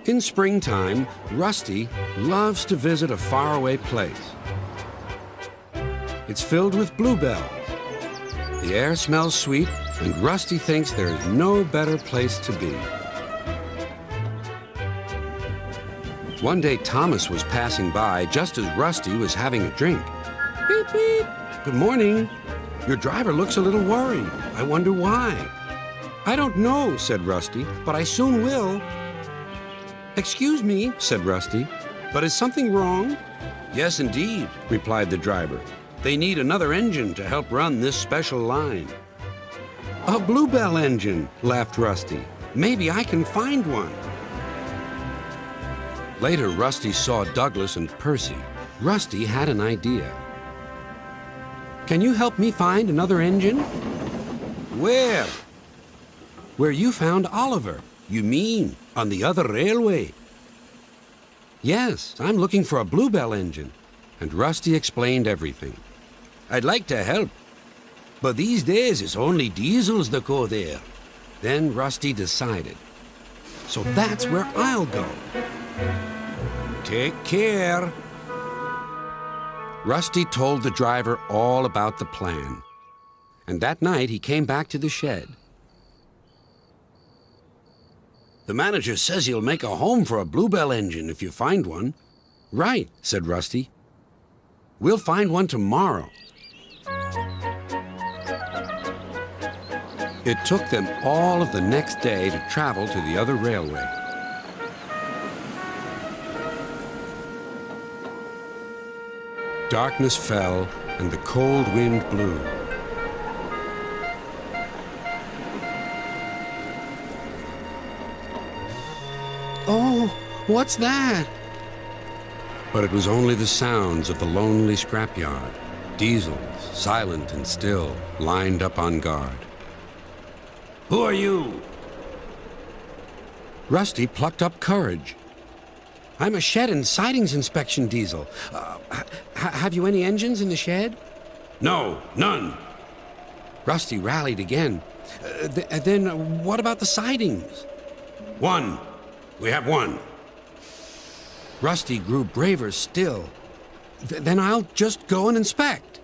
In springtime, Rusty loves to visit a faraway place. It's filled with bluebells. The air smells sweet, and Rusty thinks there is no better place to be. One day, Thomas was passing by just as Rusty was having a drink. Beep, beep. Good morning. Your driver looks a little worried. I wonder why. I don't know, said Rusty, but I soon will. Excuse me, said Rusty, but is something wrong? Yes, indeed, replied the driver. They need another engine to help run this special line. A bluebell engine, laughed Rusty. Maybe I can find one. Later, Rusty saw Douglas and Percy. Rusty had an idea. Can you help me find another engine? Where? Where you found Oliver. You mean on the other railway? Yes, I'm looking for a bluebell engine. And Rusty explained everything. I'd like to help, but these days it's only diesels that go there. Then Rusty decided. So that's where I'll go. Take care. Rusty told the driver all about the plan. And that night he came back to the shed. The manager says he'll make a home for a bluebell engine if you find one. Right, said Rusty. We'll find one tomorrow. It took them all of the next day to travel to the other railway. Darkness fell and the cold wind blew. Oh, what's that? But it was only the sounds of the lonely scrapyard. Diesels, silent and still, lined up on guard. Who are you? Rusty plucked up courage. I'm a shed and sidings inspection diesel. Have you any engines in the shed? No, none. Rusty rallied again. Then what about the sidings? One. We have one. Rusty grew braver still. Then I'll just go and inspect.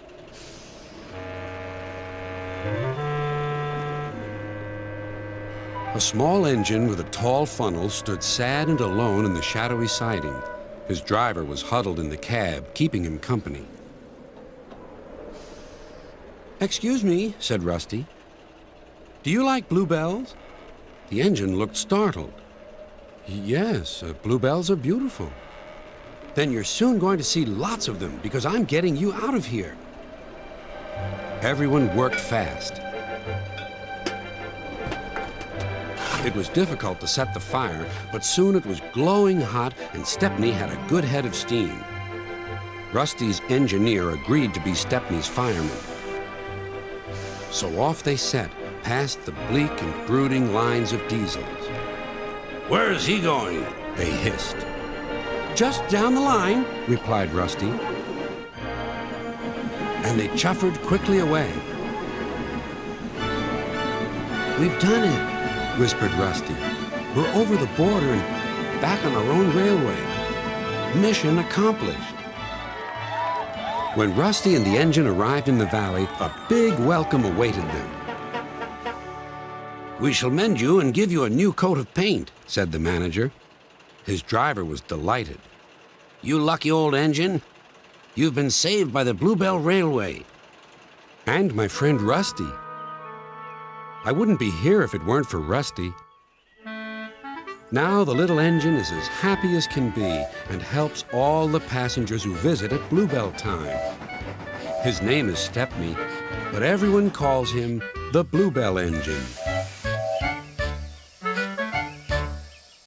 A small engine with a tall funnel stood sad and alone in the shadowy siding. His driver was huddled in the cab, keeping him company. Excuse me, said Rusty. Do you like bluebells? The engine looked startled. Yes, bluebells are beautiful. Then you're soon going to see lots of them because I'm getting you out of here. Everyone worked fast. It was difficult to set the fire, but soon it was glowing hot and Stepney had a good head of steam. Rusty's engineer agreed to be Stepney's fireman. So off they set, past the bleak and brooding lines of diesels. Where is he going? They hissed. Just down the line, replied Rusty. And they chuffered quickly away. We've done it, whispered Rusty. We're over the border and back on our own railway. Mission accomplished. When Rusty and the engine arrived in the valley, a big welcome awaited them. We shall mend you and give you a new coat of paint, said the manager. His driver was delighted. You lucky old engine. You've been saved by the Bluebell Railway. And my friend Rusty. I wouldn't be here if it weren't for Rusty. Now the little engine is as happy as can be and helps all the passengers who visit at Bluebell time. His name is Stepney, but everyone calls him the Bluebell Engine.